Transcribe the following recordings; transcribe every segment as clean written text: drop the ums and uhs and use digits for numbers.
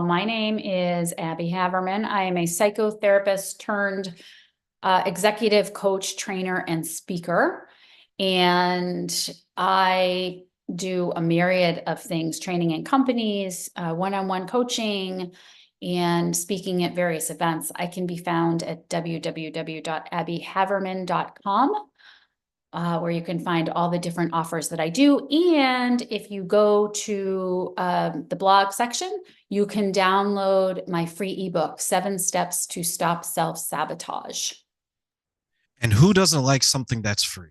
My name is Abby Havermann. I am a psychotherapist turned executive coach, trainer, and speaker. And I do a myriad of things, training in companies, one-on-one coaching, and speaking at various events. I can be found at www.abbyhavermann.com. Where you can find all the different offers that I do. And if you go to the blog section, you can download my free ebook, 7 Steps to Stop Self-Sabotage. And who doesn't like something that's free?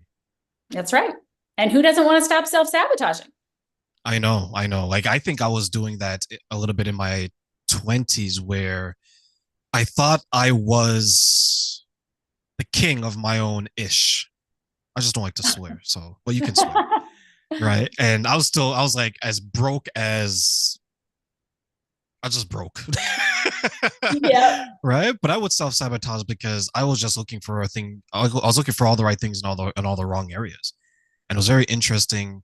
That's right. And who doesn't want to stop self-sabotaging? I know, I know. Like, I think I was doing that a little bit in my 20s where I thought I was the king of my own ish. I just don't like to swear. So, well, you can swear, right? And I was like as broke as I just broke. Yeah. Right. But I would self sabotage because I was just looking for a thing. I was looking for all the right things in all the wrong areas. And it was very interesting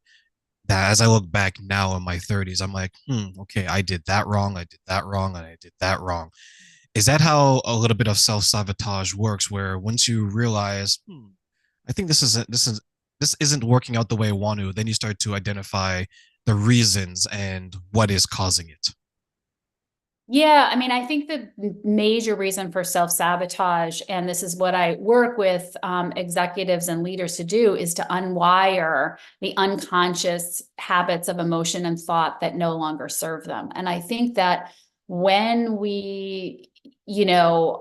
that as I look back now in my 30s, I'm like, okay, I did that wrong. I did that wrong. And I did that wrong. Is that how a little bit of self sabotage works? Where once you realize, I think this isn't working out the way I want to, then you start to identify the reasons and what is causing it. Yeah, I mean, I think the major reason for self-sabotage, and this is what I work with executives and leaders to do, is to unwire the unconscious habits of emotion and thought that no longer serve them. And I think that when we,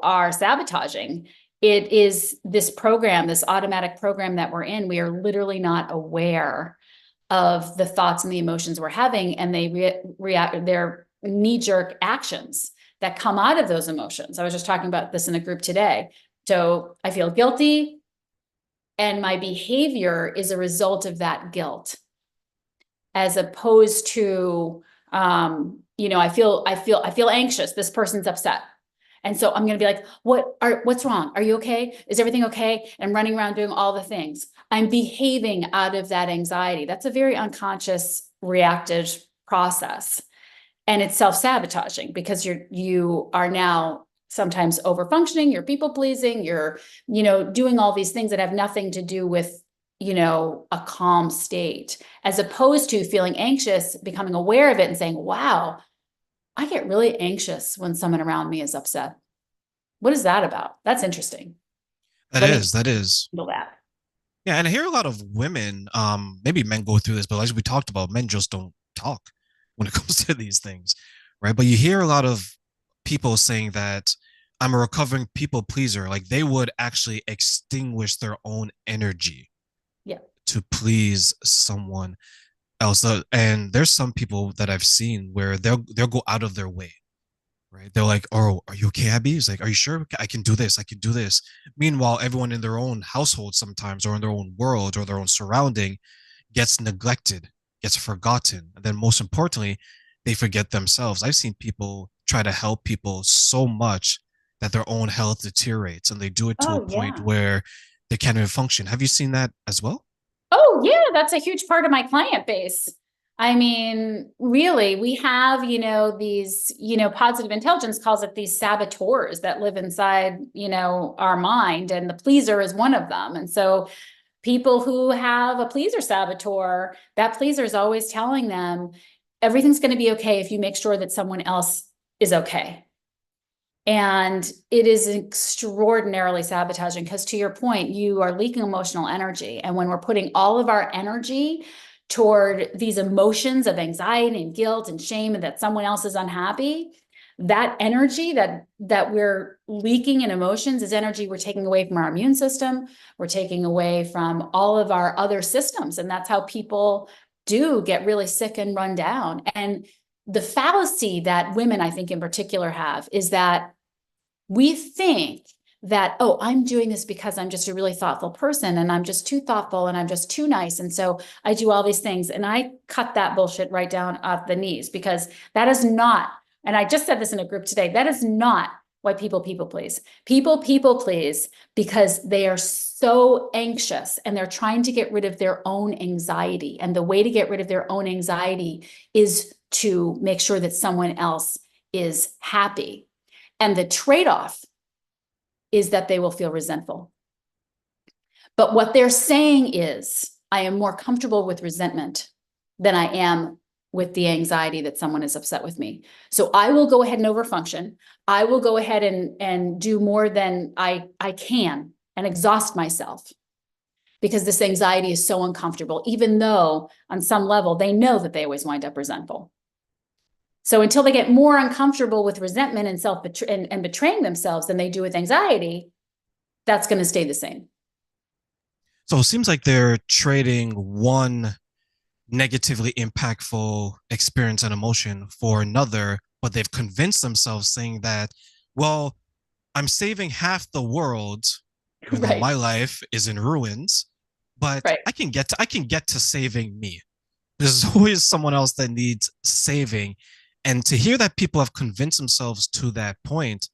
are sabotaging, it is this program, this automatic program that we're in. We are literally not aware of the thoughts and the emotions we're having, and they react. They're knee-jerk actions that come out of those emotions. I was just talking about this in a group today. So I feel guilty, and my behavior is a result of that guilt, as opposed to, I feel anxious. This person's upset. And so I'm going to be like, what's wrong? Are you okay? Is everything okay? And I'm running around doing all the things. I'm behaving out of that anxiety. That's a very unconscious reactive process. And it's self-sabotaging because you are now sometimes over-functioning, you're people-pleasing, you're, doing all these things that have nothing to do with, a calm state, as opposed to feeling anxious, becoming aware of it and saying, wow, I get really anxious when someone around me is upset. What is that about? That's interesting. That Let me is, that is. handle that. Yeah, and I hear a lot of women, maybe men go through this, but as we talked about, men just don't talk when it comes to these things, right? But you hear a lot of people saying that I'm a recovering people pleaser, like they would actually extinguish their own energy Yeah. to please someone else. And there's some people that I've seen where they'll go out of their way, right? They're like, "Oh, are you okay, Abby?" It's like, "Are you sure? I can do this. I can do this." Meanwhile, everyone in their own household sometimes, or in their own world, or their own surrounding, gets neglected, gets forgotten, and then most importantly, they forget themselves. I've seen people try to help people so much that their own health deteriorates, and they do it to a Oh, point yeah. where they can't even function. Have you seen that as well? Oh, yeah, that's a huge part of my client base. I mean, really, we have, these, positive intelligence calls it these saboteurs that live inside, our mind, and the pleaser is one of them. And so people who have a pleaser saboteur, that pleaser is always telling them everything's going to be okay if you make sure that someone else is okay. And it is extraordinarily sabotaging because, to your point, you are leaking emotional energy. And when we're putting all of our energy toward these emotions of anxiety and guilt and shame and that someone else is unhappy, that energy that we're leaking in emotions is energy we're taking away from our immune system. We're taking away from all of our other systems. And that's how people do get really sick and run down. And the fallacy that women, I think in particular, have is that we think that, oh, I'm doing this because I'm just a really thoughtful person and I'm just too thoughtful and I'm just too nice. And so I do all these things. And I cut that bullshit right down at the knees, because that is not, and I just said this in a group today, that is not why people please. People please because they are so anxious and they're trying to get rid of their own anxiety. And the way to get rid of their own anxiety is to make sure that someone else is happy. And the trade-off is that they will feel resentful. But what they're saying is, I am more comfortable with resentment than I am with the anxiety that someone is upset with me. So I will go ahead and overfunction. I will go ahead and do more than I can and exhaust myself because this anxiety is so uncomfortable, even though on some level they know that they always wind up resentful. So until they get more uncomfortable with resentment and and betraying themselves than they do with anxiety, that's going to stay the same. So it seems like they're trading one negatively impactful experience and emotion for another, but they've convinced themselves saying that, well, I'm saving half the world, even though Right. my life is in ruins, but Right. I can get to saving me. There's always someone else that needs saving. And to hear that people have convinced themselves to that point,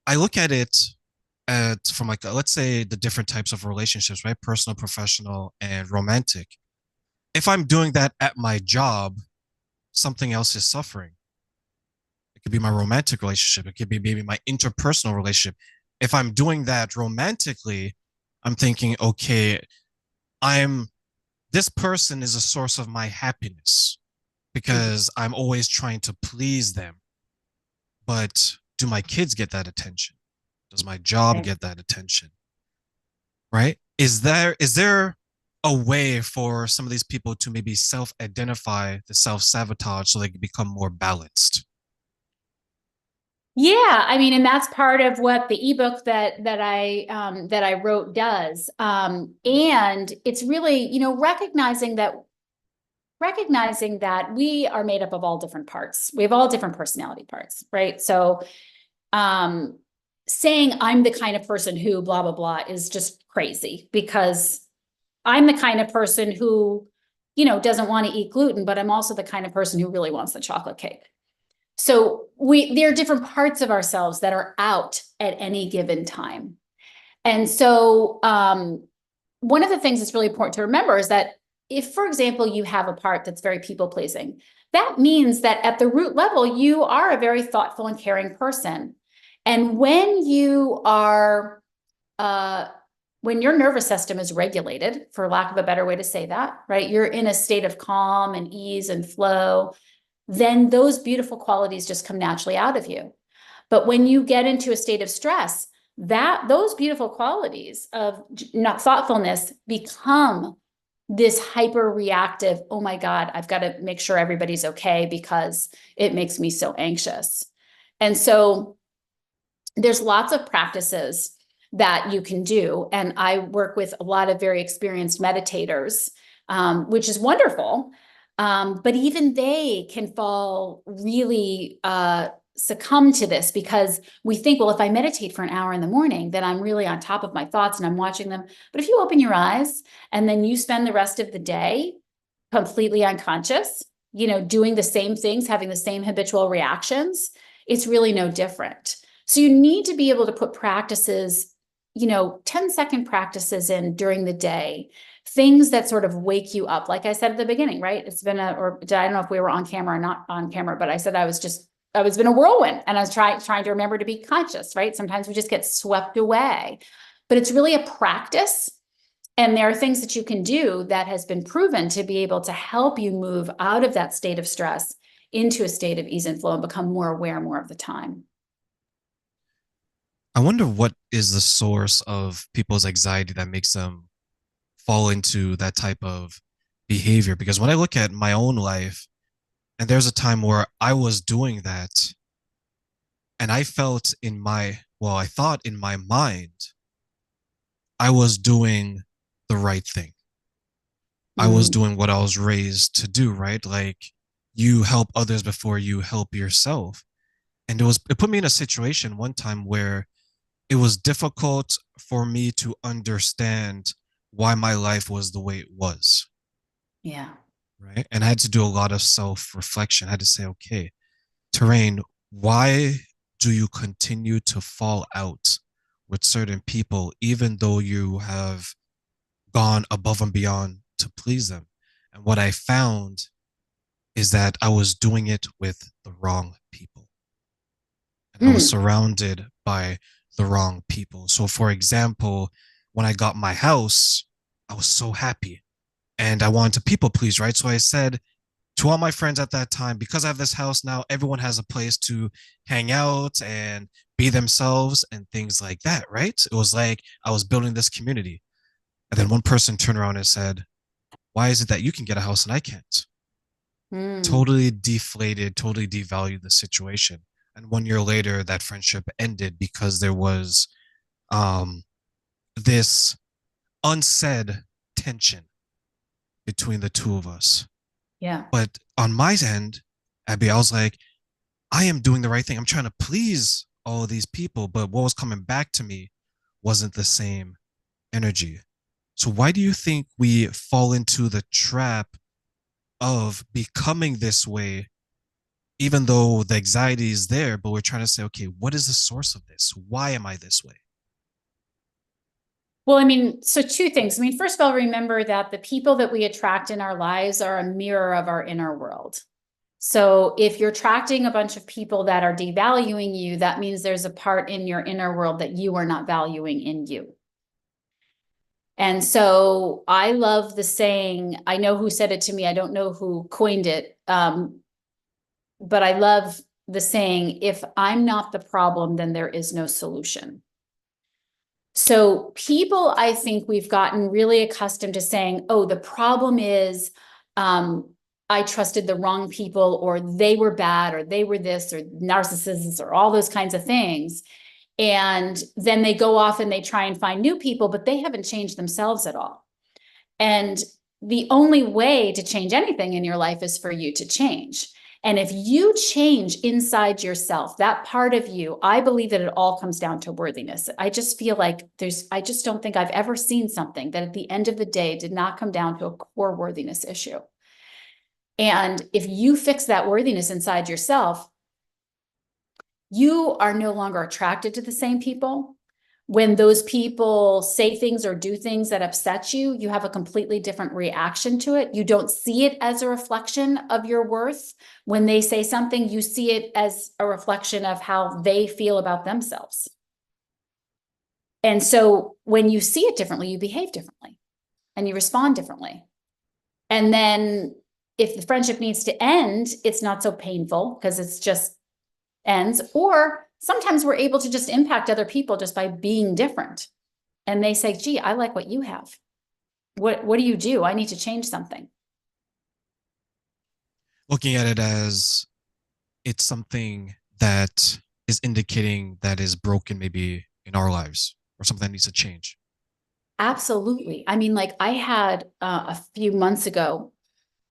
I look at it from like let's say the different types of relationships, right? Personal, professional, and romantic. If I'm doing that at my job, something else is suffering. It could be my romantic relationship. It could be maybe my interpersonal relationship. If I'm doing that romantically, I'm thinking, okay, I'm this person is a source of my happiness Mhm. because I'm always trying to please them. But do my kids get that attention? Does my job Right. get that attention? Right? Is there a way for some of these people to maybe self-identify the self-sabotage so they can become more balanced? Yeah, I mean, and that's part of what the ebook that I wrote does. And it's really, recognizing that we are made up of all different parts. We have all different personality parts, right? So, um, saying I'm the kind of person who blah blah blah is just crazy because I'm the kind of person who, doesn't want to eat gluten, but I'm also the kind of person who really wants the chocolate cake. So there are different parts of ourselves that are out at any given time. And so one of the things that's really important to remember is that if, for example, you have a part that's very people pleasing, that means that at the root level, you are a very thoughtful and caring person. And uh, when your nervous system is regulated, for lack of a better way to say that, right? You're in a state of calm and ease and flow, then those beautiful qualities just come naturally out of you. But when you get into a state of stress, that those beautiful qualities of not thoughtfulness become this hyper reactive, oh my God, I've got to make sure everybody's okay because it makes me so anxious. And so there's lots of practices that you can do. And I work with a lot of very experienced meditators, which is wonderful. But even they can fall really succumb to this because we think, well, if I meditate for an hour in the morning, then I'm really on top of my thoughts and I'm watching them. But if you open your eyes and then you spend the rest of the day completely unconscious, doing the same things, having the same habitual reactions, it's really no different. So you need to be able to put practices, 10-second practices in during the day, things that sort of wake you up. Like I said at the beginning, right? It's been or I don't know if we were on camera or not on camera, but I said I was in a whirlwind and I was trying to remember to be conscious, right? Sometimes we just get swept away, but it's really a practice. And there are things that you can do that has been proven to be able to help you move out of that state of stress into a state of ease and flow and become more aware more of the time. I wonder what is the source of people's anxiety that makes them fall into that type of behavior. Because when I look at my own life, and there's a time where I was doing that, and I felt I thought in my mind, I was doing the right thing. I was Mm, doing what I was raised to do, right? Like you help others before you help yourself. And it put me in a situation one time where it was difficult for me to understand why my life was the way it was, yeah. right? And I had to do a lot of self-reflection. I had to say, okay, Terrain, why do you continue to fall out with certain people even though you have gone above and beyond to please them? And what I found is that I was doing it with the wrong people. and I was Mm, surrounded by the wrong people. So, for example, when I got my house, I was so happy and I wanted to people please, right? So I said to all my friends at that time, because I have this house now, everyone has a place to hang out and be themselves and things like that, right? It was like I was building this community. And then one person turned around and said, why is it that you can get a house and I can't? mm, Totally deflated, totally devalued the situation. And 1 year later, that friendship ended because there was um, this unsaid tension between the two of us. yeah. But on my end, Abby, I was like, I am doing the right thing. I'm trying to please all of these people, but what was coming back to me wasn't the same energy. So why do you think we fall into the trap of becoming this way, even though the anxiety is there, but we're trying to say, okay, what is the source of this? Why am I this way? Well, I mean, so two things. I mean, first of all, remember that the people that we attract in our lives are a mirror of our inner world. So if you're attracting a bunch of people that are devaluing you, that means there's a part in your inner world that you are not valuing in you. And so I love the saying, I know who said it to me, I don't know who coined it, but I love the saying, if I'm not the problem, then there is no solution. So people, I think we've gotten really accustomed to saying, oh, the problem is I trusted the wrong people, or they were bad, or they were this, or narcissists, or all those kinds of things. And then they go off and they try and find new people, but they haven't changed themselves at all. And the only way to change anything in your life is for you to change. And if you change inside yourself, that part of you, I believe that it all comes down to worthiness. I just feel like I just don't think I've ever seen something that at the end of the day did not come down to a core worthiness issue. And if you fix that worthiness inside yourself, you are no longer attracted to the same people. When those people say things or do things that upset you, you have a completely different reaction to it. You don't see it as a reflection of your worth. When they say something, you see it as a reflection of how they feel about themselves. And so when you see it differently, you behave differently and you respond differently. And then if the friendship needs to end, it's not so painful because it's just ends. Or sometimes we're able to just impact other people just by being different. And they say, gee, I like what you have. What do you do? I need to change something. Looking at it as it's something that is indicating that is broken maybe in our lives or something that needs to change. Absolutely. I mean, like I had a few months ago,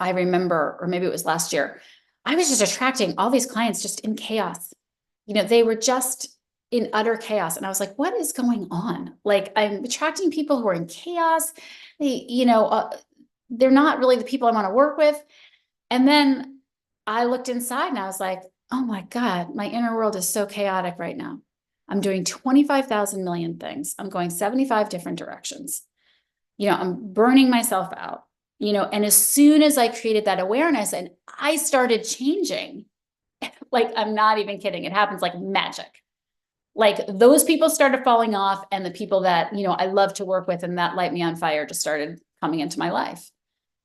I remember, or maybe it was last year, I was just attracting all these clients just in chaos. You know, they were just in utter chaos. And I was like, what is going on? Like, I'm attracting people who are in chaos. They're not really the people I want to work with. And then I looked inside and I was like, oh my God, my inner world is so chaotic right now. I'm doing 25,000 million things. I'm going 75 different directions. I'm burning myself out, and as soon as I created that awareness and I started changing, like, I'm not even kidding. It happens like magic. Like those people started falling off, and the people that, I love to work with and that light me on fire just started coming into my life.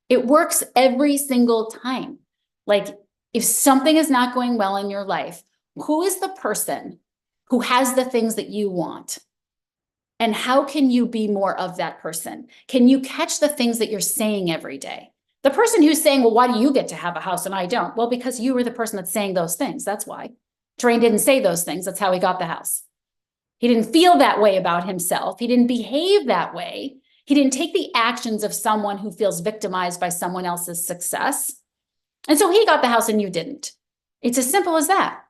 It works every single time. Like, if something is not going well in your life, who is the person who has the things that you want? And how can you be more of that person? Can you catch the things that you're saying every day? The person who's saying, well, why do you get to have a house and I don't? Well, because you were the person that's saying those things. That's why. Drain didn't say those things. That's how he got the house. He didn't feel that way about himself. He didn't behave that way. He didn't take the actions of someone who feels victimized by someone else's success. And so he got the house and you didn't. It's as simple as that.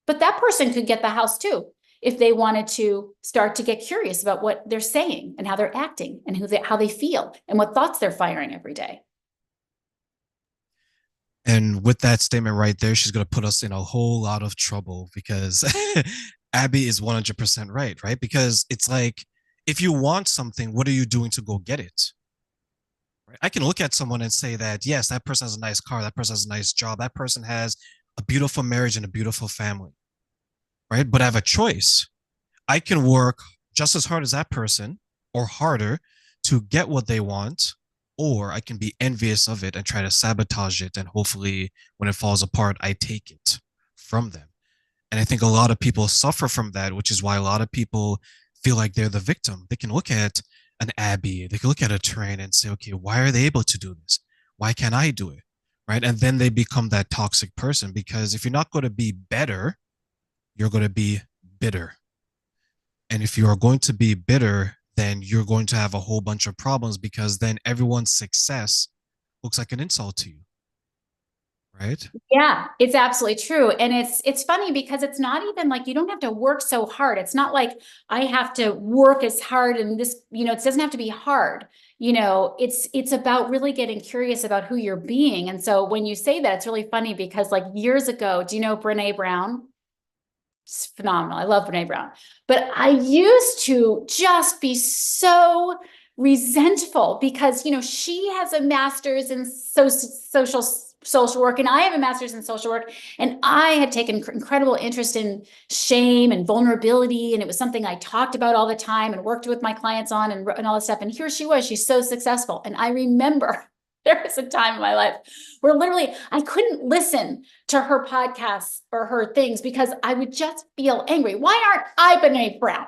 But that person could get the house too if they wanted to start to get curious about what they're saying and how they're acting and how they feel and what thoughts they're firing every day. And with that statement right there, she's going to put us in a whole lot of trouble because Abby is 100% right? Because it's like, if you want something, what are you doing to go get it? Right? I can look at someone and say that, yes, that person has a nice car, that person has a nice job, that person has a beautiful marriage and a beautiful family. right? But I have a choice. I can work just as hard as that person or harder to get what they want, or I can be envious of it and try to sabotage it. And hopefully, when it falls apart, I take it from them. And I think a lot of people suffer from that, which is why a lot of people feel like they're the victim. They can look at an Abby, they can look at a Train and say, okay, why are they able to do this? Why can't I do it? Right. And then they become that toxic person because if you're not going to be better, you're going to be bitter. And if you are going to be bitter, then you're going to have a whole bunch of problems because then everyone's success looks like an insult to you, right? Yeah, it's absolutely true. And it's funny because it's not even like you don't have to work so hard. It's not like I have to work as hard and this, it doesn't have to be hard. It's about really getting curious about who you're being. And so when you say that, it's really funny because like years ago, do you know Brene Brown? It's phenomenal. I love Brene Brown. But I used to just be so resentful because, she has a master's in social work and I have a master's in social work, and I had taken incredible interest in shame and vulnerability, and it was something I talked about all the time and worked with my clients on and all this stuff. And here she was, she's so successful. And I remember there was a time in my life where literally I couldn't listen to her podcasts or her things because I would just feel angry. Why aren't I Brene Brown?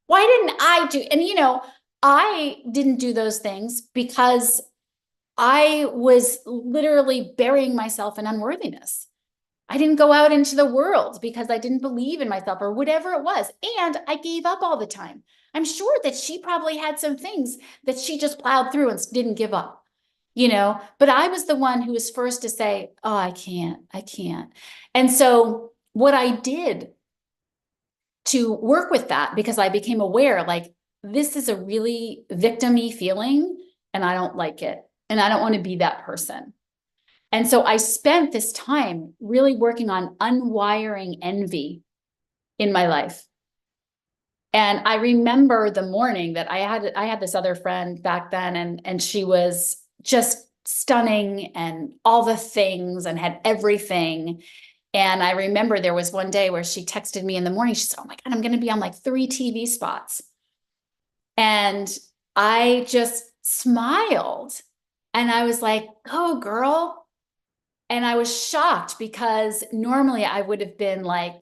Why didn't I do? And I didn't do those things because I was literally burying myself in unworthiness. I didn't go out into the world because I didn't believe in myself or whatever it was. And I gave up all the time. I'm sure that she probably had some things that she just plowed through and didn't give up, but I was the one who was first to say, oh, I can't. And so what I did to work with that, because I became aware, like, this is a really victim-y feeling and I don't like it. And I don't want to be that person. And so I spent this time really working on unwiring envy in my life. And I remember the morning that I had this other friend back then, and she was just stunning and all the things and had everything. And I remember there was one day where she texted me in the morning. She said, oh my God, I'm going to be on like 3 TV spots. And I just smiled and I was like, oh, girl. And I was shocked because normally I would have been like,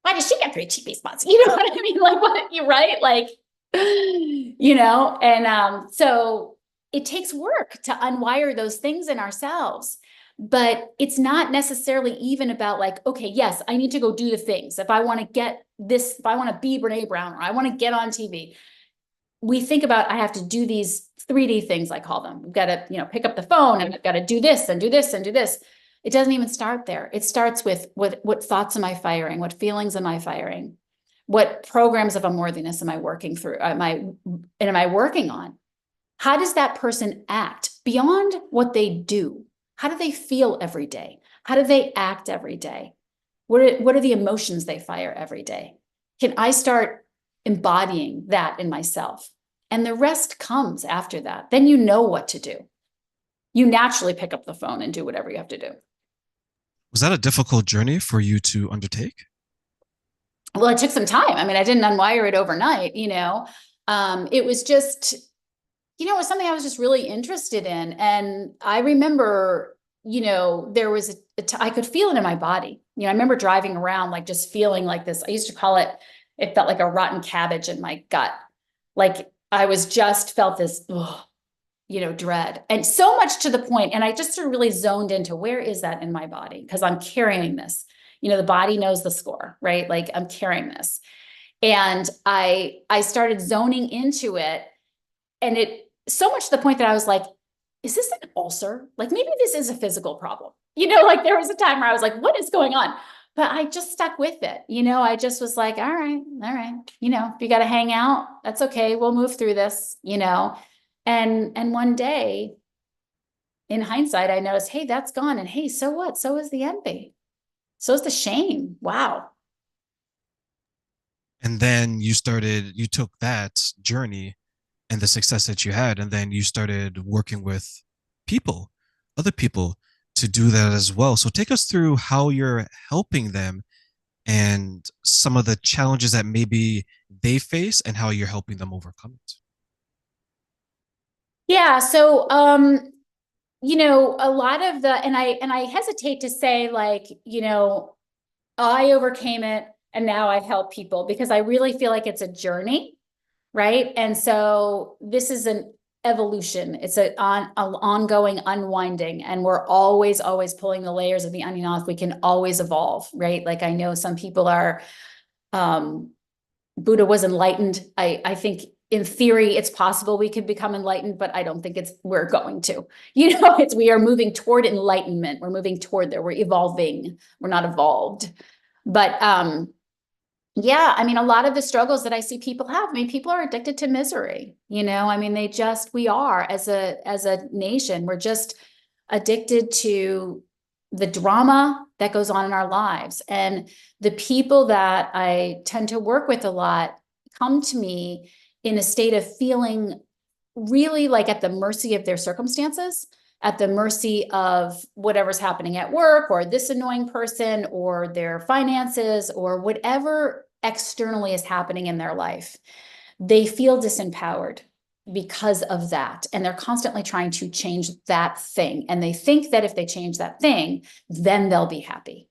why does she get 3 TV spots? You know what I mean? Like, what, you right? Like, and so it takes work to unwire those things in ourselves. But it's not necessarily even about like, okay, yes, I need to go do the things. If I want to get this, if I want to be Brene Brown or I want to get on TV, we think about, I have to do these 3D things, I call them. We've got to, pick up the phone and I've got to do this and do this and do this. It doesn't even start there. It starts with what thoughts am I firing? What feelings am I firing? What programs of unworthiness am I working through? Am I working on? How does that person act beyond what they do? How do they feel every day? How do they act every day? What are the emotions they fire every day? Can I start embodying that in myself? And the rest comes after that. Then you know what to do. You naturally pick up the phone and do whatever you have to do. Was that a difficult journey for you to undertake? Well, it took some time. I mean, I didn't unwire it overnight, it was just, it was something I was just really interested in. And I remember, there was I could feel it in my body. I remember driving around, like just feeling like this. I used to call it, it felt like a rotten cabbage in my gut. Like I was just felt this, dread. And so much to the point, and I just sort of really zoned into where is that in my body? Because I'm carrying this. The body knows the score, right? Like I'm carrying this. And I started zoning into it. And it so much to the point that I was like, is this an ulcer? Like maybe this is a physical problem. Like there was a time where I was like, what is going on? But I just stuck with it. I just was like, all right. If you got to hang out, that's okay. We'll move through this, and one day in hindsight, I noticed, hey, that's gone. And hey, so what? So is the envy. So is the shame. Wow. And then you took that journey and the success that you had, and then you started working with people, other people to do that as well. So take us through how you're helping them and some of the challenges that maybe they face and how you're helping them overcome it. Yeah. So, a lot of and I hesitate to say like, I overcame it and now I help people because I really feel like it's a journey, right? And so this is an evolution. It's an ongoing unwinding, and we're always pulling the layers of the onion off. We can always evolve, right? Like I know some people are, um, Buddha was enlightened. I think in theory it's possible we could become enlightened, but I don't think we're going to. We are moving toward enlightenment. We're moving toward there. We're evolving. We're not evolved. But yeah, I mean, a lot of the struggles that I see people have, I mean, people are addicted to misery, I mean, we are as a nation, we're just addicted to the drama that goes on in our lives. And the people that I tend to work with a lot come to me in a state of feeling really like at the mercy of their circumstances, at the mercy of whatever's happening at work or this annoying person or their finances or whatever externally is happening in their life. They feel disempowered because of that. And they're constantly trying to change that thing. And they think that if they change that thing, then they'll be happy.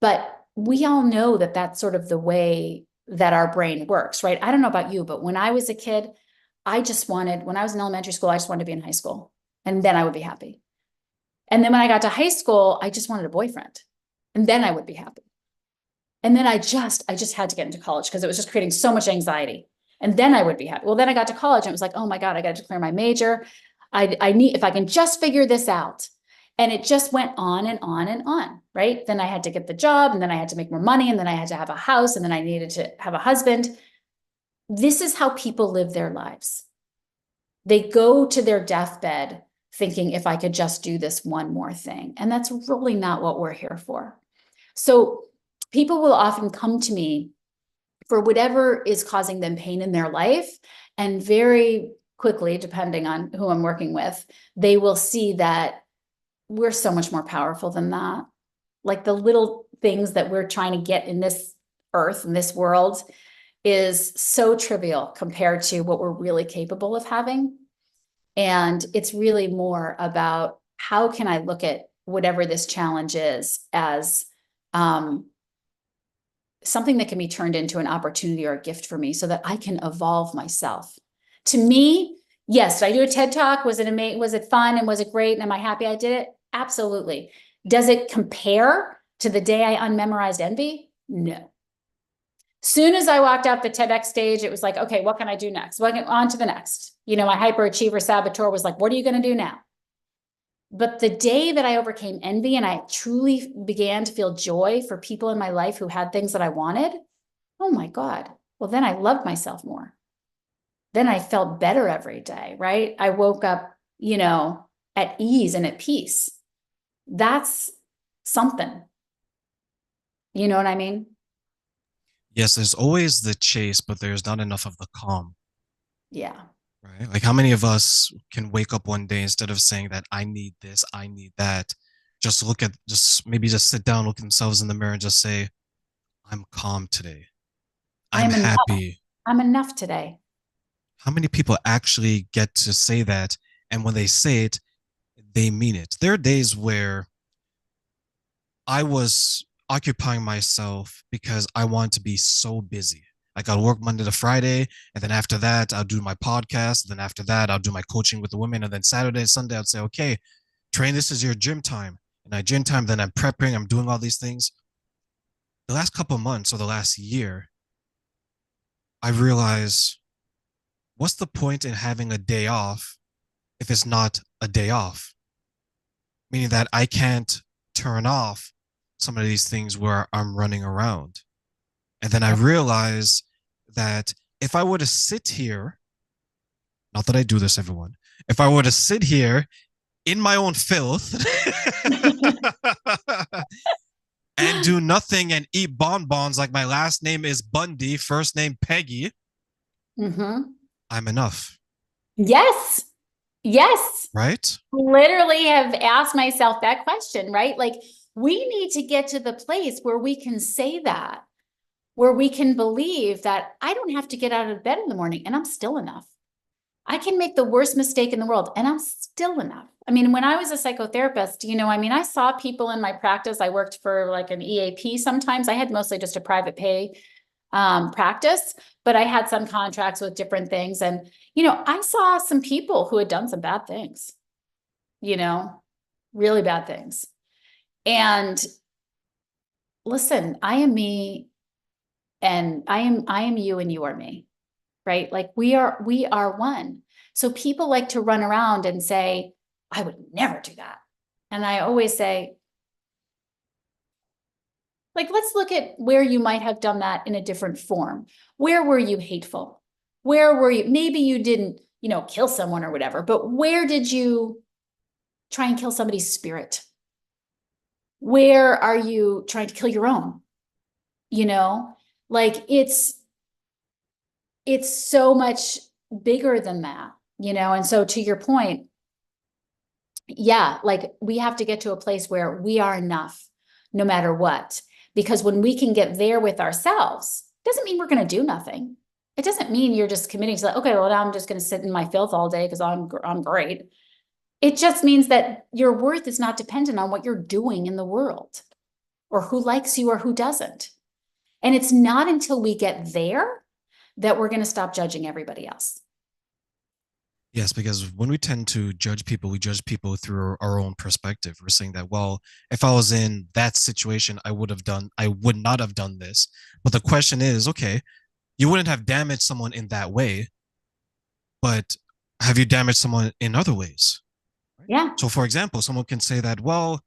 But we all know that that's sort of the way that our brain works, right? I don't know about you, but when I was a kid, when I was in elementary school, I just wanted to be in high school and then I would be happy. And then when I got to high school, I just wanted a boyfriend and then I would be happy. And then I just had to get into college because it was just creating so much anxiety. And then I would be happy. Well, then I got to college and it was like, oh my God, I got to declare my major. I need, if I can just figure this out. And it just went on and on and on, right? Then I had to get the job and then I had to make more money and then I had to have a house and then I needed to have a husband. This is how people live their lives. They go to their deathbed thinking, if I could just do this one more thing. And that's really not what we're here for. So people will often come to me for whatever is causing them pain in their life. And very quickly, depending on who I'm working with, they will see that we're so much more powerful than that. Like the little things that we're trying to get in this earth, in this world, is so trivial compared to what we're really capable of having. And it's really more about how can I look at whatever this challenge is as something that can be turned into an opportunity or a gift for me so that I can evolve myself. To me, yes, did I do a TED Talk? Was it fun and was it great? And am I happy I did it? Absolutely. Does it compare to the day I unmemorized envy? No. Soon as I walked out the TEDx stage, it was like, okay, what can I do next? Well, on to the next. My hyperachiever saboteur was like, what are you going to do now? But the day that I overcame envy and I truly began to feel joy for people in my life who had things that I wanted, oh my God. Well, then I loved myself more. Then I felt better every day, right? I woke up, at ease and at peace. That's something. You know what I mean? Yes, there's always the chase, but there's not enough of the calm, Yeah. right? Like how many of us can wake up one day instead of saying that I need this, I need that, just sit down, look themselves in the mirror and just say, I'm calm today. I I'm am enough. happy. I'm enough today. How many people actually get to say that? And when they say it, they mean it. There are days where I was occupying myself because I wanted to be so busy. Like I'll work Monday to Friday, and then after that, I'll do my podcast. And then after that, I'll do my coaching with the women. And then Saturday and Sunday, I'd say, okay, train, this is your gym time. And I gym time, then I'm prepping, I'm doing all these things. The last couple of months or the last year, I realized what's the point in having a day off if it's not a day off? Meaning that I can't turn off some of these things where I'm running around. And then I realized that if I were to sit here, not that I do this, everyone, if I were to sit here in my own filth and do nothing and eat bonbons like my last name is Bundy, first name Peggy, I'm enough. Yes. Yes. Right? Literally have asked myself that question, right? Like, We need to get to the place where we can say that, where we can believe that I don't have to get out of bed in the morning and I'm still enough. I can make the worst mistake in the world and I'm still enough. I mean, when I was a psychotherapist, I mean, I saw people in my practice. I worked for like an EAP sometimes. I had mostly just a private pay practice, but I had some contracts with different things. And, I saw some people who had done some bad things, you know, really bad things. And listen, I am me and I am you and you are me, right? Like we are one. So people like to run around and say, I would never do that. And I always say, like, let's look at where you might have done that in a different form. Where were you hateful? Where were you? Maybe you didn't, kill someone or whatever, but where did you try and kill somebody's spirit? Where are you trying to kill your own? You know, like it's so much bigger than that, and so to your point, yeah, like we have to get to a place where we are enough no matter what. Because when we can get there with ourselves, doesn't mean we're going to do nothing. It doesn't mean you're just committing to like, okay, well, now I'm just going to sit in my filth all day because I'm great. It just means that your worth is not dependent on what you're doing in the world or who likes you or who doesn't. And it's not until we get there that we're going to stop judging everybody else. Yes, because when we tend to judge people, we judge people through our own perspective. We're saying that, well, if I was in that situation, I would not have done this. But the question is, okay, you wouldn't have damaged someone in that way, but have you damaged someone in other ways? Right? Yeah. So, for example, someone can say that, well,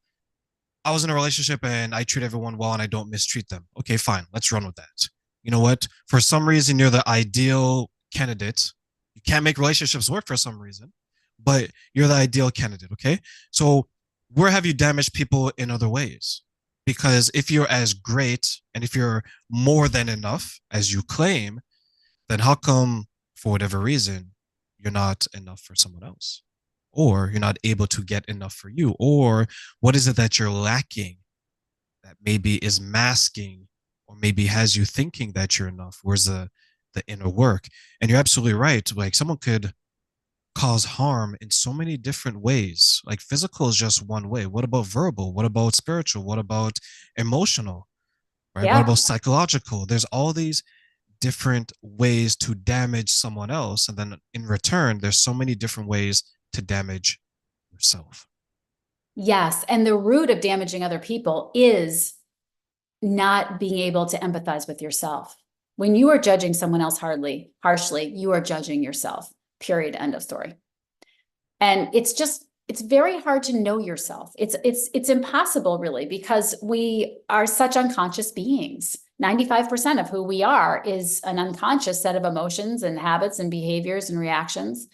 I was in a relationship and I treat everyone well and I don't mistreat them. Okay, fine. Let's run with that. You know what? For some reason, you're the ideal candidate. You can't make relationships work for some reason, but you're the ideal candidate. Okay. So, where have you damaged people in other ways? Because if you're as great and if you're more than enough as you claim, then how come, for whatever reason, you're not enough for someone else? Or you're not able to get enough for you? Or what is it that you're lacking that maybe is masking or maybe has you thinking that you're enough? Where's the inner work? And you're absolutely right. Like someone could cause harm in so many different ways. Like physical is just one way. What about verbal? What about spiritual? What about emotional? Right? What Yeah. about psychological? There's all these different ways to damage someone else. And then in return, there's so many different ways to damage yourself. Yes. And the root of damaging other people is not being able to empathize with yourself. When you are judging someone else harshly, you are judging yourself. Period. End of story. And it's very hard to know yourself. It's impossible really because we are such unconscious beings. 95% of who we are is an unconscious set of emotions and habits and behaviors and reactions.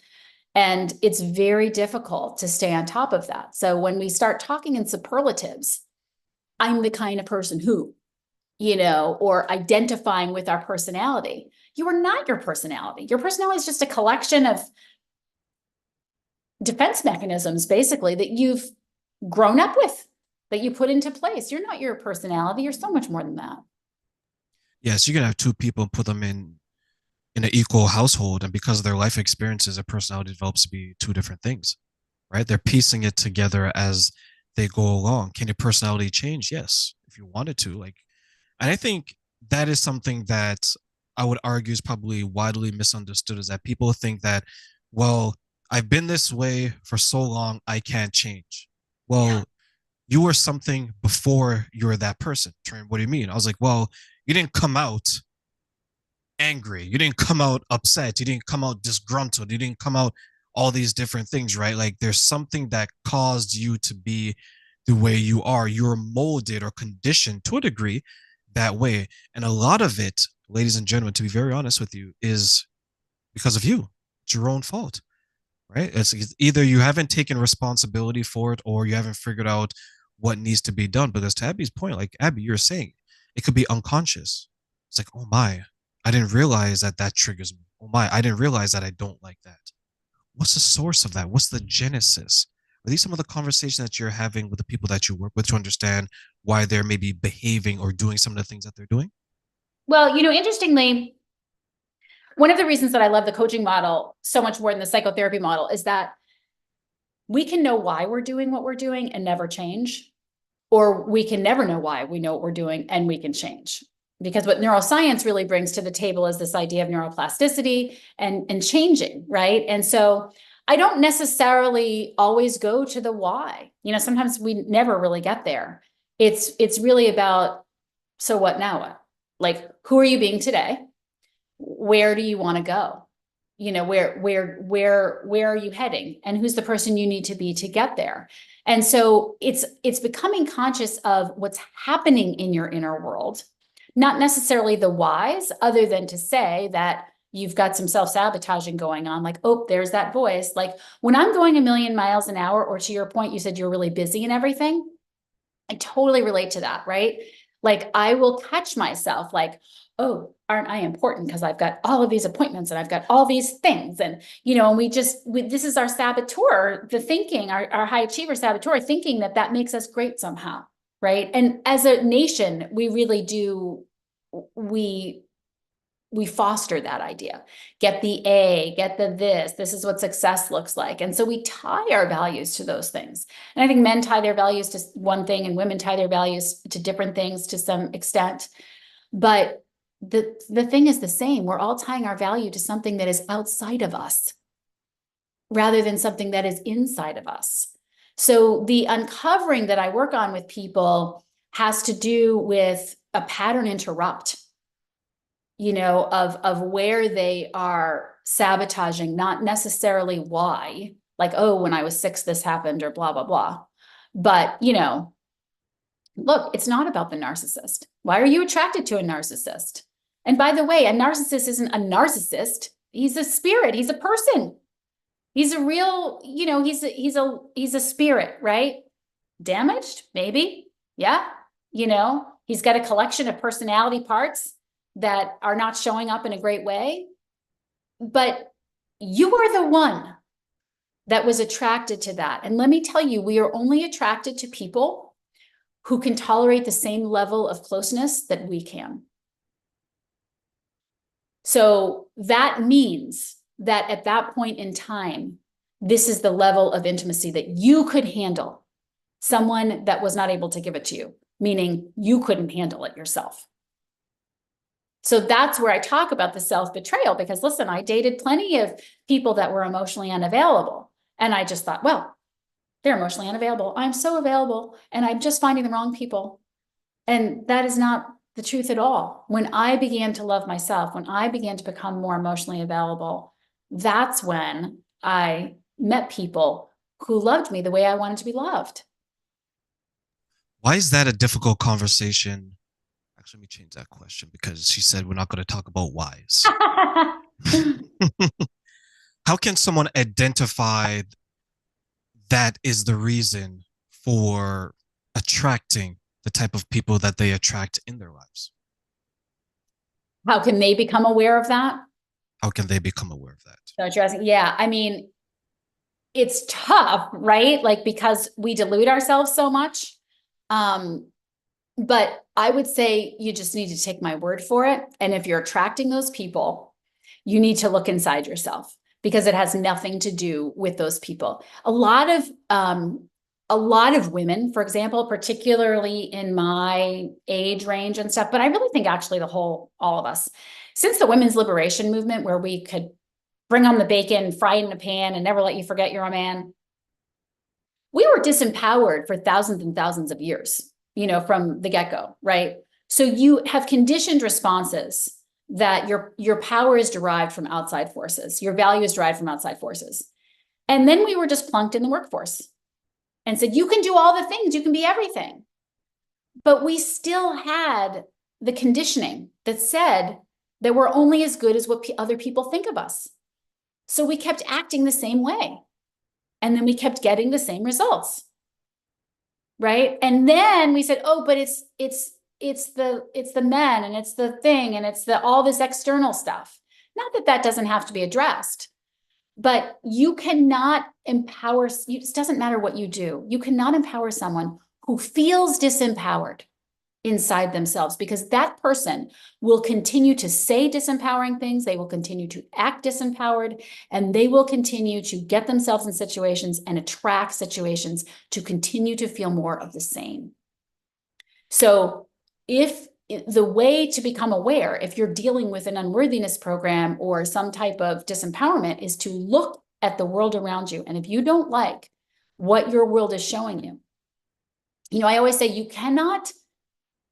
And it's very difficult to stay on top of that. So when we start talking in superlatives, I'm the kind of person who, or identifying with our personality. You are not your personality. Your personality is just a collection of defense mechanisms, basically, that you've grown up with, that you put into place. You're not your personality. You're so much more than that. Yes, you can have two people and put them in an equal household, and because of their life experiences, their personality develops to be two different things, right? They're piecing it together as they go along. Can your personality change? Yes, if you wanted to. Like, and I think that is something that I would argue is probably widely misunderstood is that people think that, well, I've been this way for so long, I can't change. Yeah. Well, you were something before you were that person. Trent, what do you mean? I was like, well, you didn't come out angry. You didn't come out upset. You didn't come out disgruntled. You didn't come out all these different things, right? Like there's something that caused you to be the way you are. You're molded or conditioned to a degree that way. And a lot of it, ladies and gentlemen, to be very honest with you, is because of you. It's your own fault, right? It's either you haven't taken responsibility for it or you haven't figured out what needs to be done. Because to Abby's point, like Abby, you're saying, it could be unconscious. It's like, oh my, I didn't realize that that triggers me. Oh my, I didn't realize that I don't like that. What's the source of that? What's the genesis? Are these some of the conversations that you're having with the people that you work with to understand why they're maybe behaving or doing some of the things that they're doing? Well, interestingly, one of the reasons that I love the coaching model so much more than the psychotherapy model is that we can know why we're doing what we're doing and never change, or we can never know why we know what we're doing and we can change. Because what neuroscience really brings to the table is this idea of neuroplasticity and changing, right? And so I don't necessarily always go to the why. Sometimes we never really get there. It's really about, so what now what? Like, who are you being today? Where do you want to go? Where are you heading? And who's the person you need to be to get there? And so it's becoming conscious of what's happening in your inner world, not necessarily the whys, other than to say that you've got some self-sabotaging going on, like, oh, there's that voice. Like when I'm going a million miles an hour, or to your point, you said you're really busy and everything. I totally relate to that, right? Like I will catch myself like, oh, aren't I important because I've got all of these appointments and I've got all these things. And, and this is our saboteur, the thinking, our high achiever saboteur, thinking that makes us great somehow, right? And as a nation, we really do, we foster that idea. Get the A, get the this is what success looks like. And so we tie our values to those things. And I think men tie their values to one thing and women tie their values to different things to some extent. But the thing is the same. We're all tying our value to something that is outside of us rather than something that is inside of us. So the uncovering that I work on with people has to do with a pattern interrupt, of where they are sabotaging, not necessarily why, like, oh, when I was 6, this happened or blah, blah, blah. But, look, it's not about the narcissist. Why are you attracted to a narcissist? And by the way, a narcissist isn't a narcissist. He's a spirit. He's a person. He's a real, he's a spirit, right? Damaged, maybe. Yeah. He's got a collection of personality parts that are not showing up in a great way. But you are the one that was attracted to that. And let me tell you, we are only attracted to people who can tolerate the same level of closeness that we can. So that means that at that point in time, this is the level of intimacy that you could handle. Someone that was not able to give it to you, meaning you couldn't handle it yourself. So that's where I talk about the self-betrayal, because listen, I dated plenty of people that were emotionally unavailable. And I just thought, well, they're emotionally unavailable. I'm so available and I'm just finding the wrong people. And that is not the truth at all. When I began to love myself, when I began to become more emotionally available, that's when I met people who loved me the way I wanted to be loved. Why is that a difficult conversation? Actually, let me change that question because she said we're not going to talk about whys. How can someone identify that is the reason for attracting the type of people that they attract in their lives? How can they become aware of that? How can they become aware of that? So you're asking, yeah, I mean, it's tough, right? Like, because we delude ourselves so much. But I would say you just need to take my word for it. And if you're attracting those people, you need to look inside yourself, because it has nothing to do with those people. A lot of women, for example, particularly in my age range and stuff, but I really think actually all of us, since the women's liberation movement, where we could bring on the bacon, fry it in a pan, and never let you forget you're a man, we were disempowered for thousands and thousands of years, from the get-go, right? So you have conditioned responses that your power is derived from outside forces. Your value is derived from outside forces. And then we were just plunked in the workforce and said, you can do all the things, you can be everything. But we still had the conditioning that said that we're only as good as what other people think of us. So we kept acting the same way. And then we kept getting the same results. Right. And then we said, oh, but it's the men and it's the thing and it's all this external stuff. Not that that doesn't have to be addressed, But you cannot empower, it doesn't matter what you do. You cannot empower someone who feels disempowered inside themselves, because that person will continue to say disempowering things. They will continue to act disempowered, and they will continue to get themselves in situations and attract situations to continue to feel more of the same. So if the way to become aware, if you're dealing with an unworthiness program or some type of disempowerment, is to look at the world around you. And if you don't like what your world is showing you, I always say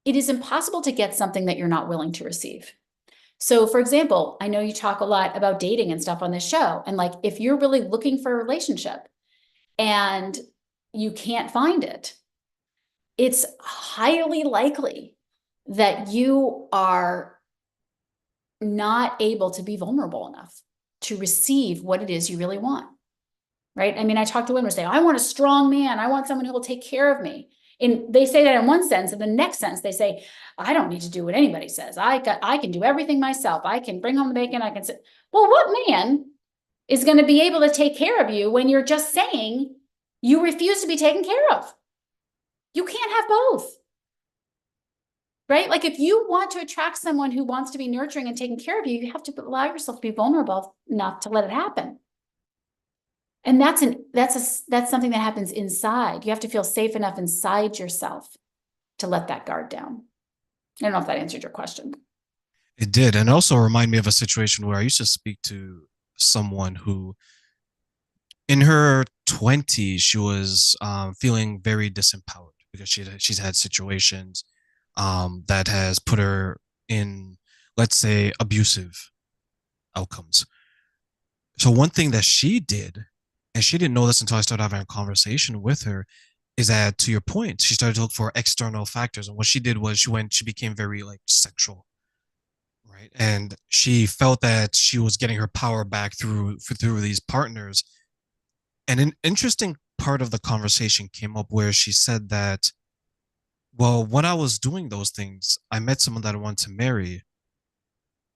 it is impossible to get something that you're not willing to receive. So for example, I know you talk a lot about dating and stuff on this show. And like, if you're really looking for a relationship and you can't find it, it's highly likely that you are not able to be vulnerable enough to receive what it is you really want, right? I mean, I talk to women who say, I want a strong man. I want someone who will take care of me. And they say that in one sense, and the next sense, they say, I don't need to do what anybody says. I can do everything myself. I can bring home the bacon. I can say, well, what man is going to be able to take care of you when you're just saying you refuse to be taken care of? You can't have both. Right? Like, if you want to attract someone who wants to be nurturing and taking care of you, you have to allow yourself to be vulnerable enough to let it happen. And that's something that happens inside. You have to feel safe enough inside yourself to let that guard down. I don't know if that answered your question. It did. And also remind me of a situation where I used to speak to someone who, in her 20s, she was feeling very disempowered because she's had situations that has put her in, let's say, abusive outcomes. So one thing that she did, and she didn't know this until I started having a conversation with her, is that, to your point, she started to look for external factors. And what she did was she became very like sexual, right? And she felt that she was getting her power back through these partners. And an interesting part of the conversation came up where she said that, well, when I was doing those things, I met someone that I wanted to marry.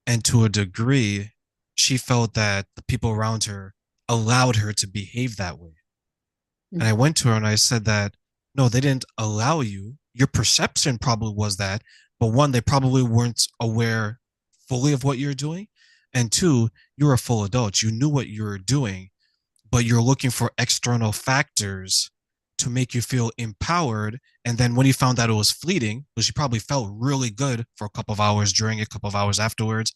And to a degree, she felt that the people around her allowed her to behave that way. And I went to her and I said that, no, they didn't allow you. Your perception probably was that, but one, they probably weren't aware fully of what you're doing. And two, you're a full adult. You knew what you were doing, but you're looking for external factors to make you feel empowered. And then when you found out it was fleeting, because you probably felt really good for a couple of hours during it, a couple of hours afterwards,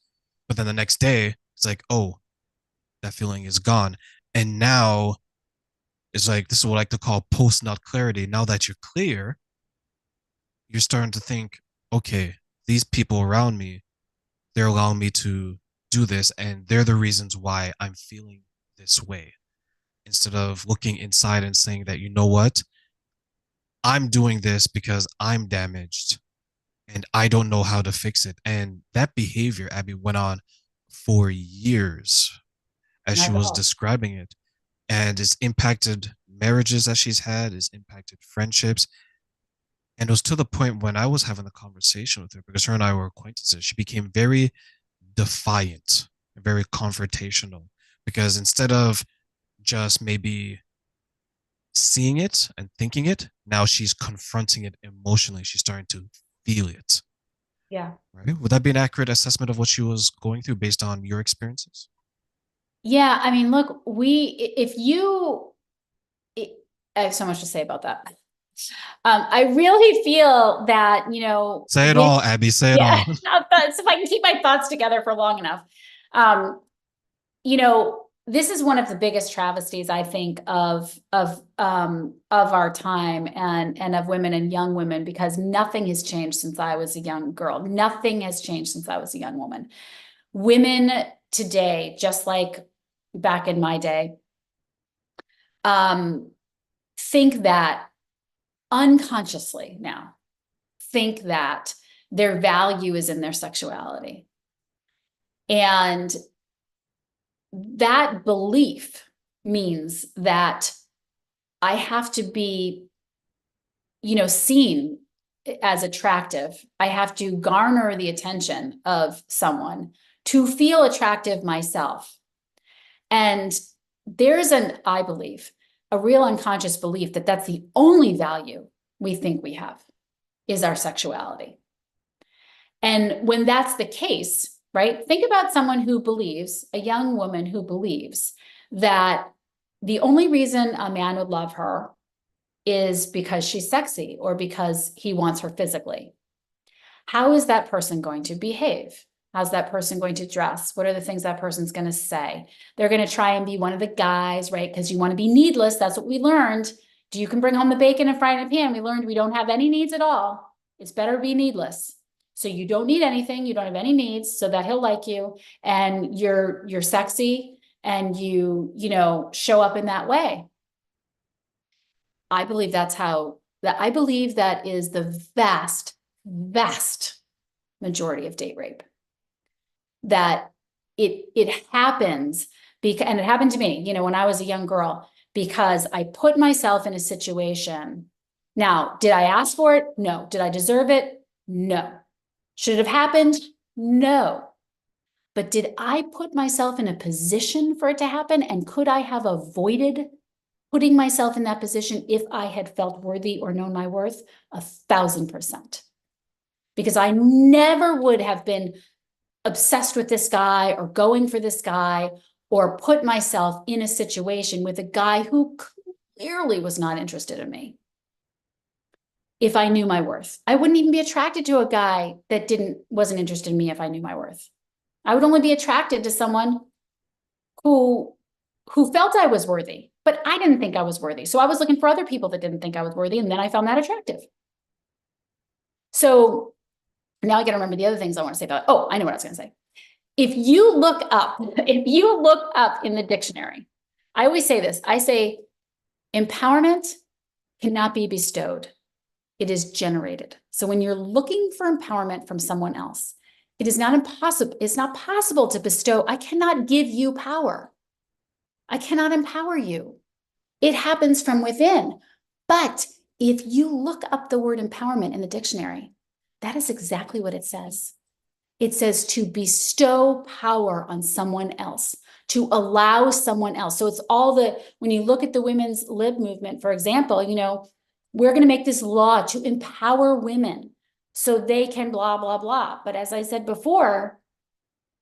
but then the next day, it's like, oh, that feeling is gone. And now it's like, this is what I like to call post nut clarity. Now that you're clear, you're starting to think, okay, these people around me, they're allowing me to do this, and they're the reasons why I'm feeling this way. Instead of looking inside and saying that, you know what, I'm doing this because I'm damaged and I don't know how to fix it. And that behavior, Abby, went on for years as she That's was all. describing it. And it's impacted marriages that she's had, it's impacted friendships. And it was to the point when I was having a conversation with her, because her and I were acquaintances, she became very defiant, very confrontational. Because instead of just maybe seeing it and thinking it, now she's confronting it emotionally. She's starting to feel it. Yeah. Right? Would that be an accurate assessment of what she was going through based on your experiences? Yeah. I mean, look, I have so much to say about that. I really feel that, Say it with, all, Abby. Say it yeah, all. if I can keep my thoughts together for long enough. Um, this is one of the biggest travesties, I think, of our time and of women and young women, because nothing has changed since I was a young girl. Nothing has changed since I was a young woman. Women today, just like back in my day, think that unconsciously now, think that their value is in their sexuality. And that belief means that I have to be, seen as attractive. I have to garner the attention of someone to feel attractive myself. And there's I believe, a real unconscious belief that that's the only value we think we have is our sexuality. And when that's the case, right? Think about someone who believes, a young woman who believes that the only reason a man would love her is because she's sexy or because he wants her physically. How is that person going to behave? How's that person going to dress? What are the things that person's going to say? They're going to try and be one of the guys, right? Because you want to be needless. That's what we learned. You can bring home the bacon and fry it in a pan. We learned we don't have any needs at all. It's better to be needless. So you don't need anything. You don't have any needs so that he'll like you and you're sexy and you show up in that way. I believe I believe that is the vast majority of date rape. That it happens because, and it happened to me, when I was a young girl, because I put myself in a situation. Now, did I ask for it? No. Did I deserve it? No. Should it have happened? No. But did I put myself in a position for it to happen? And could I have avoided putting myself in that position if I had felt worthy or known my worth? 1,000%. Because I never would have been obsessed with this guy or going for this guy or put myself in a situation with a guy who clearly was not interested in me. If I knew my worth, I wouldn't even be attracted to a guy that wasn't interested in me if I knew my worth. I would only be attracted to someone who felt I was worthy, but I didn't think I was worthy. So I was looking for other people that didn't think I was worthy, and then I found that attractive. So now I got to remember the other things I want to say about it. Oh, I know what I was going to say. If you look up in the dictionary, I always say this. I say empowerment cannot be bestowed. It is generated. So when you're looking for empowerment from someone else, it is not impossible. It's not possible to bestow. I cannot give you power. I cannot empower you. It happens from within. But if you look up the word empowerment in the dictionary, that is exactly what it says. It says to bestow power on someone else, to allow someone else. So it's when you look at the women's lib movement, for example, we're going to make this law to empower women so they can blah, blah, blah. But as I said before,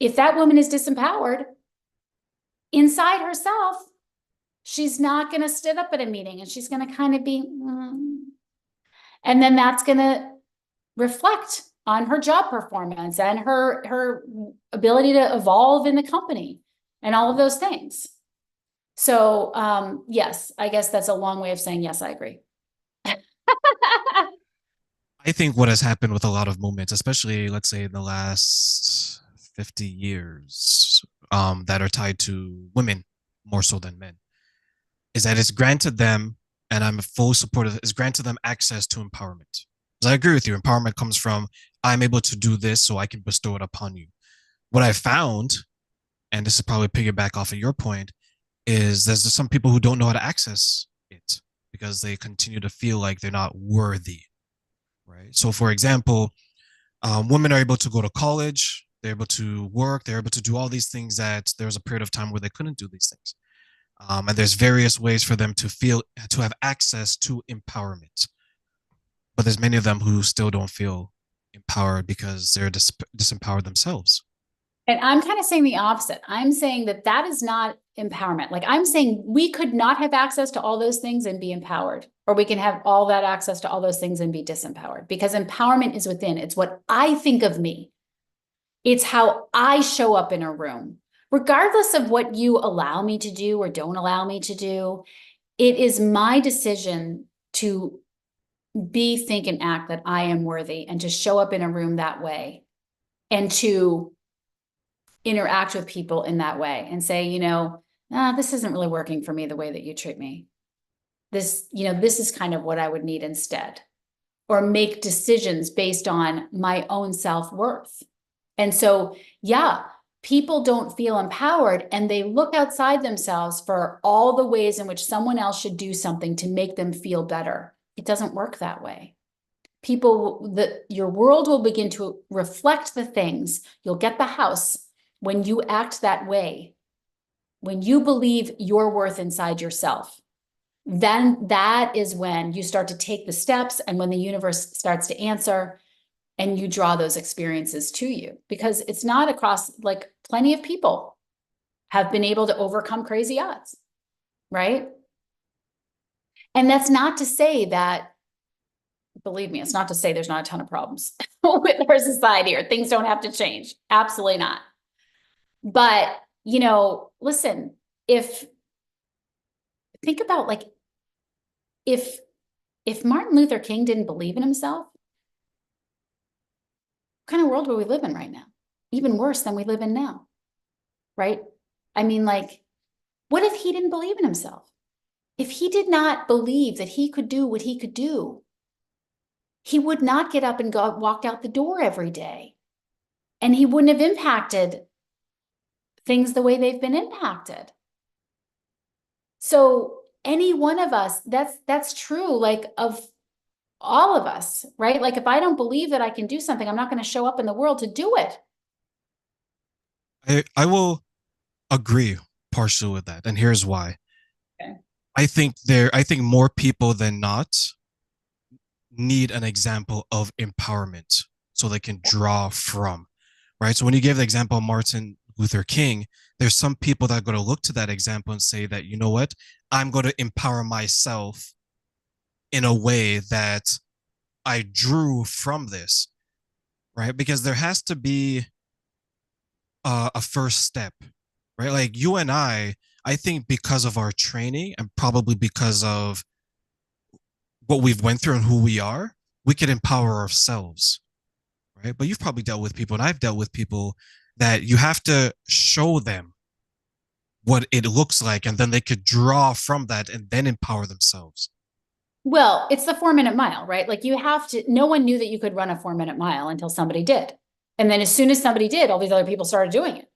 if that woman is disempowered inside herself, she's not going to stand up at a meeting and she's going to kind of be, and then that's going to reflect on her job performance and her ability to evolve in the company and all of those things. So, yes, I guess that's a long way of saying, yes, I agree. I think what has happened with a lot of movements, especially let's say in the last 50 years, that are tied to women more so than men, is that it's granted them, and I'm a full supporter, it's granted them access to empowerment. Because I agree with you, empowerment comes from, I'm able to do this so I can bestow it upon you. What I found, and this is probably piggyback off of your point, is there's some people who don't know how to access it because they continue to feel like they're not worthy, right? So for example, women are able to go to college, they're able to work, they're able to do all these things that there was a period of time where they couldn't do these things. And there's various ways for them to have access to empowerment. But there's many of them who still don't feel empowered because they're disempowered themselves. And I'm kind of saying the opposite. I'm saying that is not empowerment. Like I'm saying we could not have access to all those things and be empowered, or we can have all that access to all those things and be disempowered, because empowerment is within. It's what I think of me. It's how I show up in a room, regardless of what you allow me to do or don't allow me to do. It is my decision to think, and act that I am worthy, and to show up in a room that way, and to interact with people in that way and say, this isn't really working for me the way that you treat me. This is kind of what I would need instead, or make decisions based on my own self-worth. And so, yeah, people don't feel empowered and they look outside themselves for all the ways in which someone else should do something to make them feel better. It doesn't work that way. Your world will begin to reflect the things. You'll get the house when you act that way, when you believe your worth inside yourself, then that is when you start to take the steps and when the universe starts to answer and you draw those experiences to you, because it's not across, like, plenty of people have been able to overcome crazy odds, right? And that's not to say that, believe me, it's not to say there's not a ton of problems with our society or things don't have to change. Absolutely not. But, listen, think about, like, if Martin Luther King didn't believe in himself, what kind of world would we live in right now? Even worse than we live in now, right? I mean, like, what if he didn't believe in himself? If he did not believe that he could do what he could do, he would not get up and walk out the door every day. And he wouldn't have impacted things the way they've been impacted. So any one of us, that's true, like, of all of us, right? Like, if I don't believe that I can do something, I'm not going to show up in the world to do it. I will agree partially with that, and here's why. Okay. I think more people than not need an example of empowerment so they can draw from, right? So when you gave the example of Martin Luther King, there's some people that are going to look to that example and say that, you know what, I'm going to empower myself in a way that I drew from this, right? Because there has to be a first step, right? Like you and I think because of our training and probably because of what we've went through and who we are, we could empower ourselves, right? But you've probably dealt with people, and I've dealt with people that you have to show them what it looks like, and then they could draw from that and then empower themselves. Well, it's the 4-minute mile, right? Like, you have to, no one knew that you could run a 4-minute mile until somebody did. And then as soon as somebody did, all these other people started doing it.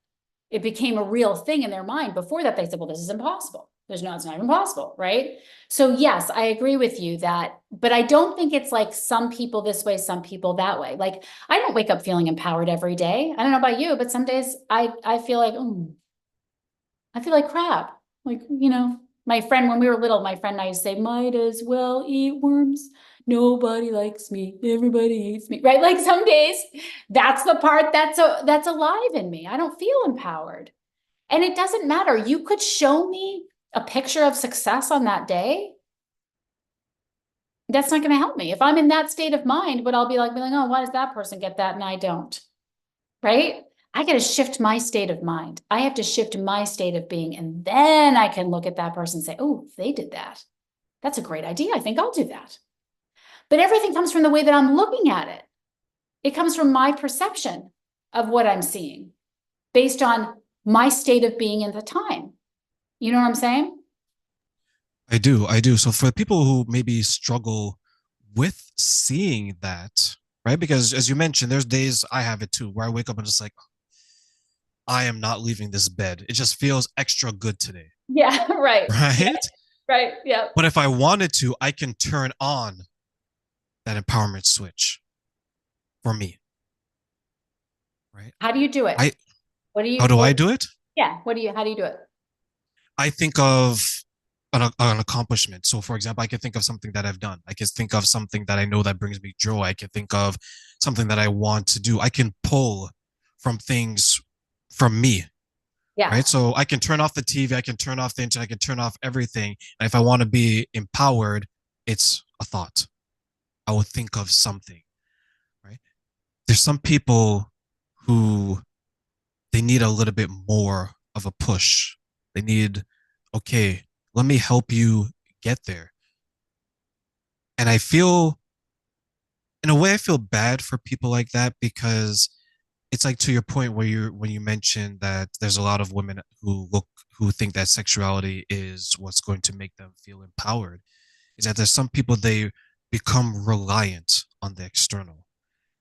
It became a real thing in their mind. Before that, they said, well, this is impossible. It's not even possible, right? So yes, I agree with you that, but I don't think it's like some people this way, some people that way. Like, I don't wake up feeling empowered every day. I don't know about you, but some days I feel like, I feel like crap. Like, my friend, when we were little, my friend and I used to say, might as well eat worms. Nobody likes me. Everybody hates me, right? Like, some days that's the part that's alive in me. I don't feel empowered. And it doesn't matter. You could show me a picture of success on that day. That's not going to help me. If I'm in that state of mind, but I'll be like, oh, why does that person get that and I don't? Right? I got to shift my state of mind. I have to shift my state of being. And then I can look at that person and say, oh, they did that. That's a great idea. I think I'll do that. But everything comes from the way that I'm looking at it. It comes from my perception of what I'm seeing based on my state of being at the time. You know what I'm saying? I do. So for people who maybe struggle with seeing that, right? Because as you mentioned, there's days I have it too, where I wake up and just like, I am not leaving this bed. It just feels extra good today, Yeah, right. Yeah, right? right. Yeah. But if I wanted to, I can turn on that empowerment switch for me, right? How do you do it? I What do How you, do I do it? yeah, how do you do it? I think of an accomplishment. So, for example, I can think of something that I've done. I can think of something that I know that brings me joy. I can think of something that I want to do. I can pull from things from me, Yeah. right? So I can turn off the TV, I can turn off the internet, I can turn off everything. And if I want to be empowered, it's a thought. I will think of something, right? There's some people who they need a little bit more of a push. They need, okay, let me help you get there. And I feel, in a way, I feel bad for people like that because it's like to your point where when you mentioned that there's a lot of women who think that sexuality is what's going to make them feel empowered, is that there's some people they become reliant on the external.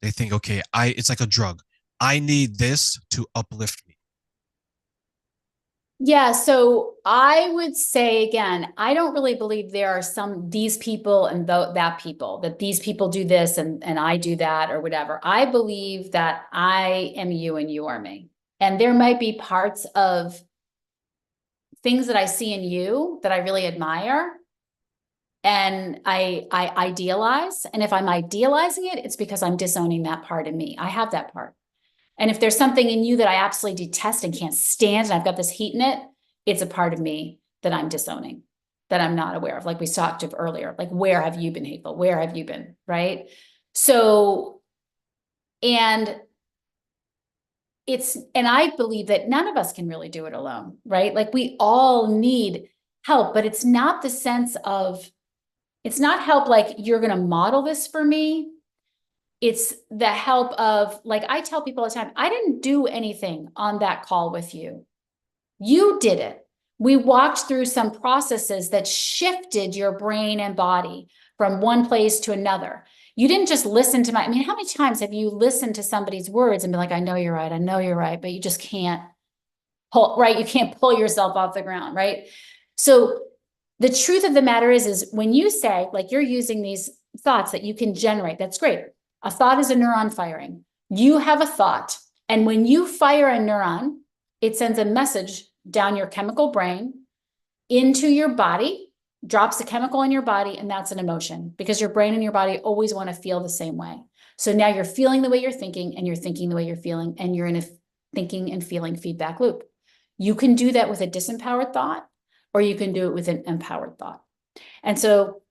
They think, okay, I it's like a drug. I need this to uplift me. Yeah, so I would say again, I don't really believe there are these people and that people, that these people do this and I do that or whatever. I believe that I am you and you are me. And there might be parts of things that I see in you that I really admire and I idealize. And if I'm idealizing it, it's because I'm disowning that part in me. I have that part. And if there's something in you that I absolutely detest and can't stand, and I've got this heat in it, it's a part of me that I'm disowning, that I'm not aware of. Like we talked of earlier, like where have you been hateful? Where have you been? Right. So, and and I believe that none of us can really do it alone, right? Like we all need help, but it's not the sense of, it's not help like you're going to model this for me. It's the help of, like, I tell people all the time, I didn't do anything on that call with you. You did it. We walked through some processes that shifted your brain and body from one place to another. You didn't just listen to I mean, how many times have you listened to somebody's words and been like, I know you're right. I know you're right. But you just can't pull, right? You can't pull yourself off the ground, right? So the truth of the matter is when you say, like, you're using these thoughts that you can generate, that's great. A thought is a neuron firing. You have a thought. And when you fire a neuron, it sends a message down your chemical brain into your body, drops a chemical in your body, and that's an emotion because your brain and your body always want to feel the same way. So now you're feeling the way you're thinking, and you're thinking the way you're feeling, and you're in a thinking and feeling feedback loop. You can do that with a disempowered thought, or you can do it with an empowered thought. And so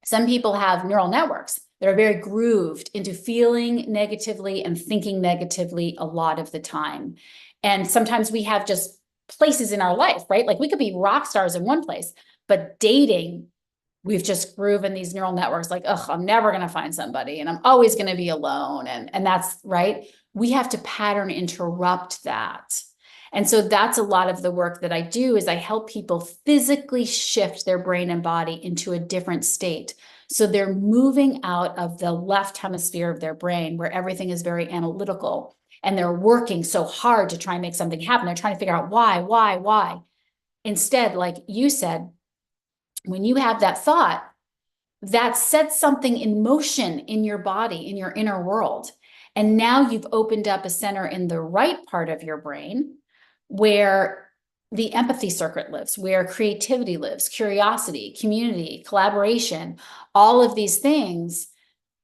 some people have neural networks that are very grooved into feeling negatively and thinking negatively a lot of the time. And sometimes we have just places in our life, right? Like we could be rock stars in one place, but dating, we've just grooven these neural networks like, ugh, I'm never going to find somebody and I'm always going to be alone. And that's right. We have to pattern interrupt that. And so that's a lot of the work that I do is I help people physically shift their brain and body into a different state. So they're moving out of the left hemisphere of their brain where everything is very analytical and they're working so hard to try and make something happen. They're trying to figure out why. Instead, like you said, when you have that thought, that sets something in motion in your body, in your inner world. And now you've opened up a center in the right part of your brain where the empathy circuit lives, where creativity lives, curiosity, community, collaboration, all of these things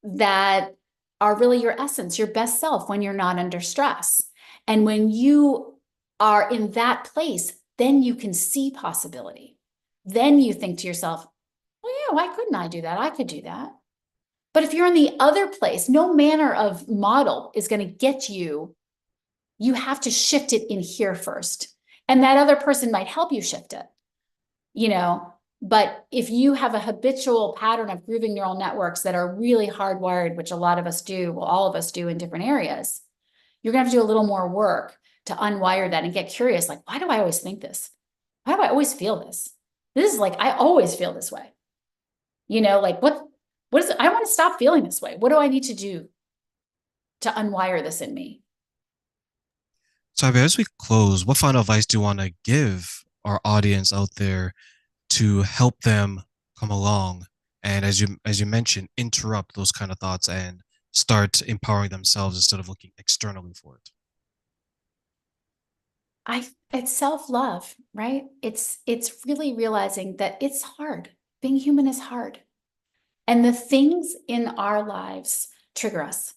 that are really your essence, your best self when you're not under stress. And when you are in that place, then you can see possibility. Then you think to yourself, well, yeah, why couldn't I do that? I could do that. But if you're in the other place, no manner of model is going to get you. You have to shift it in here first. And that other person might help you shift it, you know. But if you have a habitual pattern of grooving neural networks that are really hardwired, which a lot of us do, well, all of us do in different areas, you're going to have to do a little more work to unwire that and get curious. Like, why do I always think this? Why do I always feel this? This is like, I always feel this way. You know, like what is it? I want to stop feeling this way. What do I need to do to unwire this in me? So, Abby, as we close, what final advice do you want to give our audience out there to help them come along and, as you mentioned, interrupt those kind of thoughts and start empowering themselves instead of looking externally for it? It's self-love, right? It's really realizing that it's hard. Being human is hard. And the things in our lives trigger us.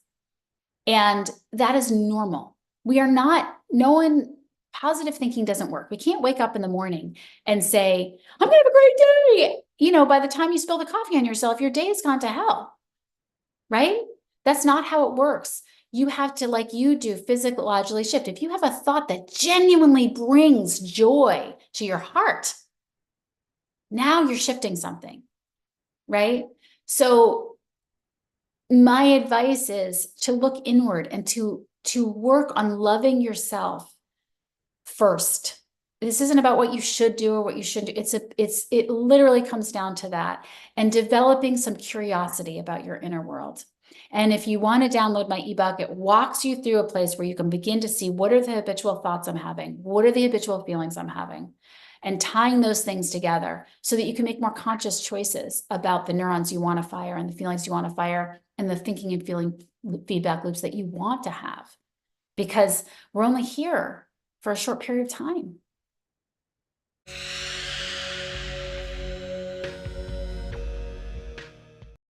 And that is normal. We are not, no one, positive thinking doesn't work. We can't wake up in the morning and say, I'm gonna have a great day. You know, by the time you spill the coffee on yourself, your day has gone to hell, right? That's not how it works. You have to, like you do, physiologically shift. If you have a thought that genuinely brings joy to your heart, now you're shifting something, right? So my advice is to look inward and to work on loving yourself first. This isn't about what you should do or what you shouldn't do. It literally comes down to that and developing some curiosity about your inner world. And if you want to download my ebook, it walks you through a place where you can begin to see what are the habitual thoughts I'm having? What are the habitual feelings I'm having? And tying those things together so that you can make more conscious choices about the neurons you want to fire and the feelings you want to fire and the thinking and feeling feedback loops that you want to have. Because we're only here for a short period of time.